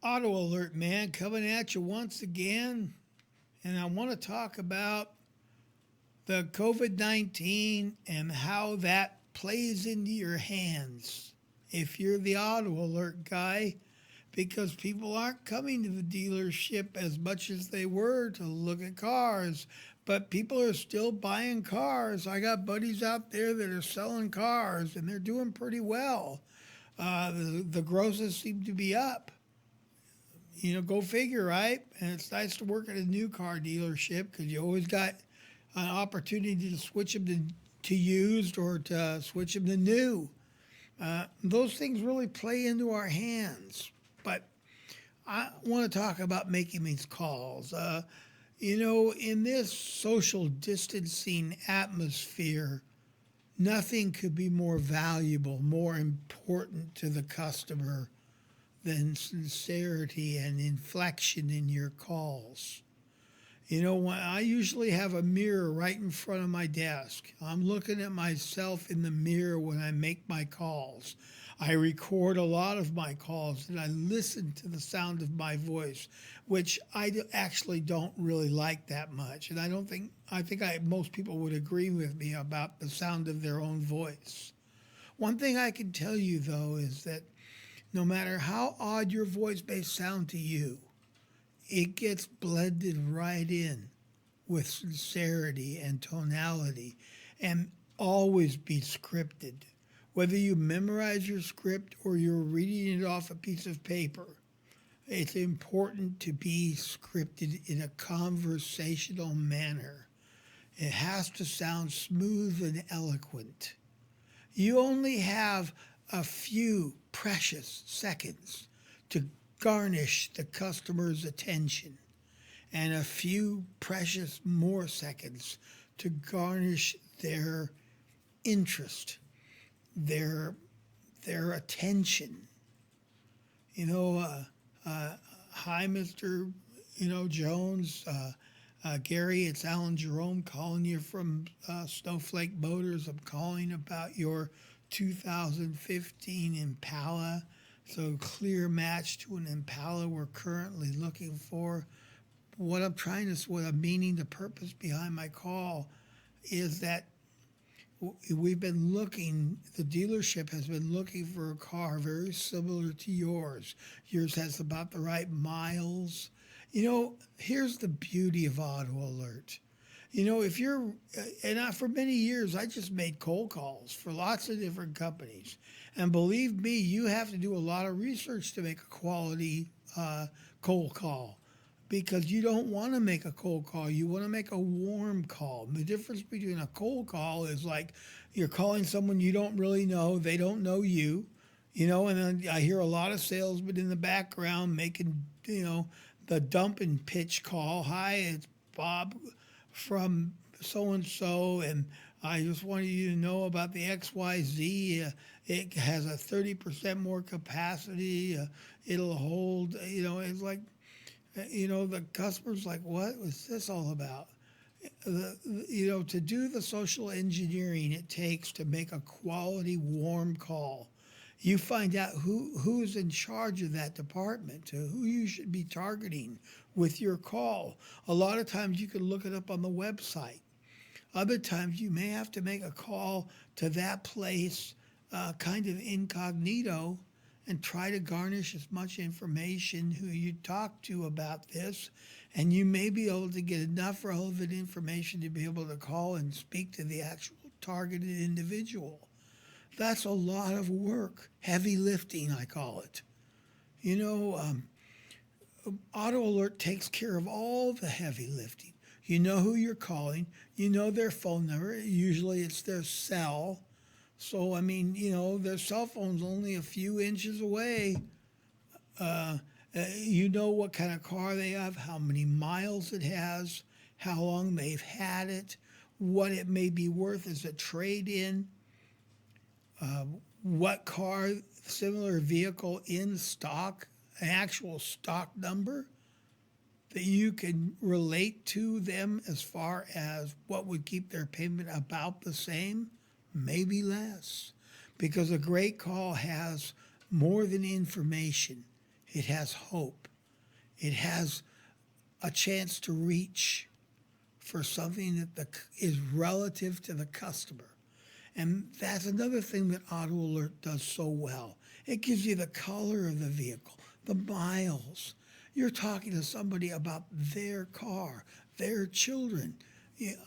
Auto Alert, man, coming at you once again. And I want to talk about the COVID 19 and how that plays into your hands if you're the Auto Alert guy, because people aren't coming to the dealership as much as they were to look at cars, but people are still buying cars. I got buddies out there that are selling cars and they're doing pretty well. The grosses seem to be up. Go figure, right? And it's nice to work at a new car dealership because you always got an opportunity to switch them to used or to switch them to new. Those things really play into our hands. But I want to talk about making these calls. In this social distancing atmosphere, nothing could be more valuable, more important to the customer than sincerity and inflection in your calls. When I usually have a mirror right in front of my desk. I'm looking at myself in the mirror when I make my calls. I record a lot of my calls and I listen to the sound of my voice, which actually don't really like that much. And I think most people would agree with me about the sound of their own voice. One thing I can tell you though is that no matter how odd your voice may sound to you, it gets blended right in with sincerity and tonality and always be scripted. Whether you memorize your script or you're reading it off a piece of paper, it's important to be scripted in a conversational manner. It has to sound smooth and eloquent. You only have a few precious seconds to garnish the customer's attention and a few precious more seconds to garnish their interest, their their attention. You know, hi, Mr. Jones. Gary, it's Alan Jerome calling you from Snowflake Motors. I'm calling about your 2015 Impala. So clear match to an Impala we're currently looking for. What I'm meaning, the purpose behind my call is that the dealership has been looking for a car very similar to yours. Yours has about the right miles. Here's the beauty of Auto Alert. If you're, for many years, I just made cold calls for lots of different companies. And believe me, you have to do a lot of research to make a quality cold call because you don't want to make a cold call. You want to make a warm call. The difference between a cold call is like you're calling someone you don't really know, they don't know you, and then I hear a lot of salesmen in the background making, the dump and pitch call. Hi, it's Bob from so and so, and I just wanted you to know about the XYZ. It has a 30% more capacity. It'll hold, it's like, the customer's like, what was this all about? To do the social engineering it takes to make a quality warm call. You find out who's in charge of that department, to who you should be targeting with your call. A lot of times you can look it up on the website. Other times you may have to make a call to that place kind of incognito and try to garnish as much information who you talk to about this. And you may be able to get enough relevant information to be able to call and speak to the actual targeted individual. That's a lot of work, heavy lifting, I call it. You know, um, Auto Alert takes care of all the heavy lifting. You know who you're calling, you know their phone number, usually it's their cell. So, I mean, their cell phone's only a few inches away. You know what kind of car they have, how many miles it has, how long they've had it, what it may be worth as a trade in, what car, similar vehicle in stock, an actual stock number that you can relate to them as far as what would keep their payment about the same, maybe less. Because a great call has more than information. It has hope. It has a chance to reach for something that is relative to the customer. And that's another thing that Auto Alert does so well. It gives you the color of the vehicle, the miles. You're talking to somebody about their car, their children.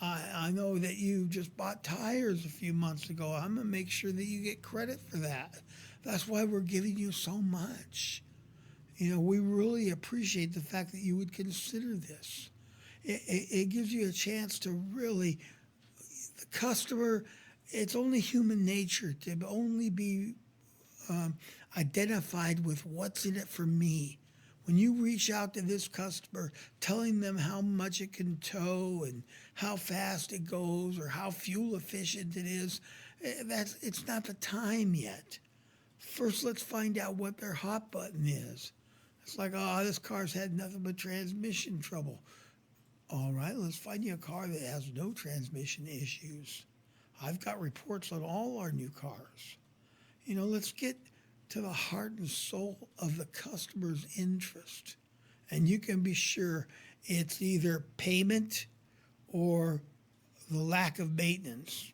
I know that you just bought tires a few months ago. I'm going to make sure that you get credit for that. That's why we're giving you so much. We really appreciate the fact that you would consider this. It gives you a chance to really, the customer, it's only human nature to only be identified with what's in it for me. When you reach out to this customer, telling them how much it can tow and how fast it goes or how fuel efficient it is, it's not the time yet. First, let's find out what their hot button is. It's like, oh, this car's had nothing but transmission trouble. All right, let's find you a car that has no transmission issues. I've got reports on all our new cars. Let's get to the heart and soul of the customer's interest. And you can be sure it's either payment or the lack of maintenance.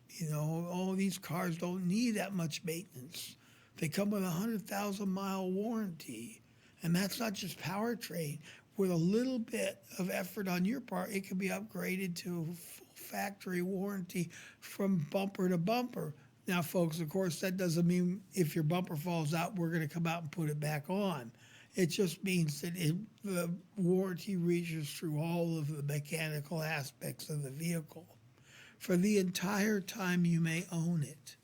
These cars don't need that much maintenance. They come with a 100,000-mile warranty. And that's not just powertrain. With a little bit of effort on your part, it can be upgraded to a full factory warranty from bumper to bumper. Now, folks, of course, that doesn't mean if your bumper falls out, we're going to come out and put it back on. It just means that the warranty reaches through all of the mechanical aspects of the vehicle for the entire time you may own it.